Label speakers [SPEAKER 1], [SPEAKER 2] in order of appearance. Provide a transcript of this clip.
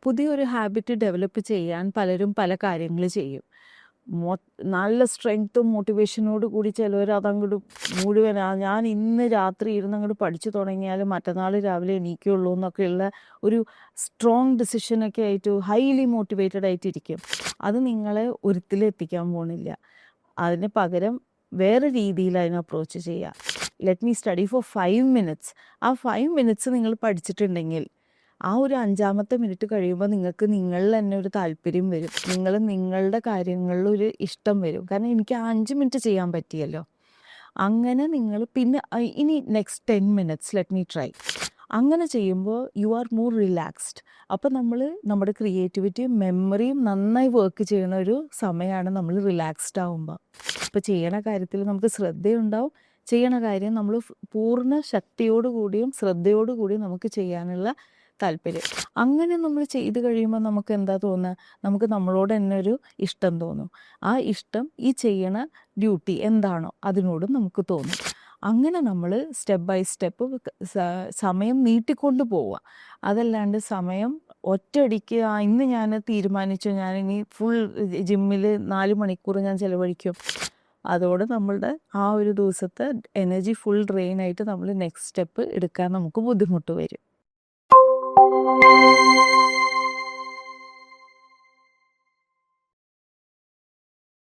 [SPEAKER 1] പുതിയൊരു habit develop ചെയ്യാൻ പലരും പല കാര്യങ്ങൾ ചെയ്യും. നല്ല സ്ട്രെങ്ത്തും മോട്ടിവേഷനോട് കൂടി ചിലവർ അതങ്ങോട്ട് മുഴുവൻ ഞാൻ ഇന്ന് രാത്രി ഇരുന്നങ്ങോട്ട് പഠിച്ചു തുടങ്ങിയാൽ മറ്റന്നാൾ രാവിലെ എണീക്കുള്ളൂ എന്നൊക്കെയുള്ള ഒരു സ്ട്രോങ് ഡിസിഷനൊക്കെ ആയിട്ട് ഹൈലി മോട്ടിവേറ്റഡ് ആയിട്ടിരിക്കും. അത് നിങ്ങളെ ഒരിക്കലെത്തിക്കാൻ പോകുന്നില്ല. അതിന് പകരം വേറെ രീതിയിൽ അതിനെ അപ്രോച്ച് ചെയ്യുക. Let me study four 5 minutes. ആ 5 മിനിറ്റ്സ് നിങ്ങൾ പഠിച്ചിട്ടുണ്ടെങ്കിൽ ആ ഒരു 5ാമത്തെ മിനിറ്റ് കഴിയുമ്പോൾ നിങ്ങൾക്ക് നിങ്ങളിൽ തന്നെ ഒരു താല്പര്യം വരും. നിങ്ങളുടെ കാര്യങ്ങളിൽ ഒരു ഇഷ്ടം വരും. കാരണം എനിക്ക് ആ 5 മിനിറ്റ് ചെയ്യാൻ പറ്റിയല്ലോ. അങ്ങനെ നിങ്ങൾ പിന്നെ ഇനി next 10 minutes let me try. അങ്ങനെ ചെയ്യുമ്പോൾ യു ആർ മോർ റിലാക്സ്ഡ്. അപ്പോൾ നമ്മുടെ ക്രിയേറ്റിവിറ്റിയും മെമ്മറിയും നന്നായി വർക്ക് ചെയ്യുന്ന ഒരു സമയമാണ് നമ്മൾ റിലാക്സ്ഡ് ആകുമ്പോൾ. ഇപ്പോൾ ചെയ്യണ കാര്യത്തിൽ നമുക്ക് ശ്രദ്ധയുണ്ടാവും. ചെയ്യണ കാര്യം നമ്മൾ പൂർണ്ണ ശക്തിയോടുകൂടിയും ശ്രദ്ധയോടുകൂടിയും നമുക്ക് ചെയ്യാനുള്ള താല്പര്യം. അങ്ങനെ നമ്മൾ ചെയ്ത് കഴിയുമ്പോൾ നമുക്ക് എന്താ തോന്നുക? നമുക്ക് നമ്മളോട് തന്നെ ഒരു ഇഷ്ടം തോന്നും. ആ ഇഷ്ടം ഈ ചെയ്യണ ഡ്യൂട്ടി എന്താണോ അതിനോടും നമുക്ക് തോന്നും. അങ്ങനെ നമ്മൾ സ്റ്റെപ്പ് ബൈ സ്റ്റെപ്പ് സമയം നീട്ടിക്കൊണ്ട് പോവുക. അതല്ലാണ്ട് സമയം ഒറ്റയടിക്ക് ഇന്ന് ഞാൻ തീരുമാനിച്ചു ഞാനിനി ഫുൾ ജിമ്മിൽ 4 മണിക്കൂർ ഞാൻ ചിലവഴിക്കും. അതോടെ നമ്മളുടെ ആ ഒരു ദിവസത്തെ എനർജി ഫുൾ ഡ്രെയിൻ ആയിട്ട് നമ്മൾ നെക്സ്റ്റ് സ്റ്റെപ്പ് എടുക്കാൻ നമുക്ക് ബുദ്ധിമുട്ട് വരും.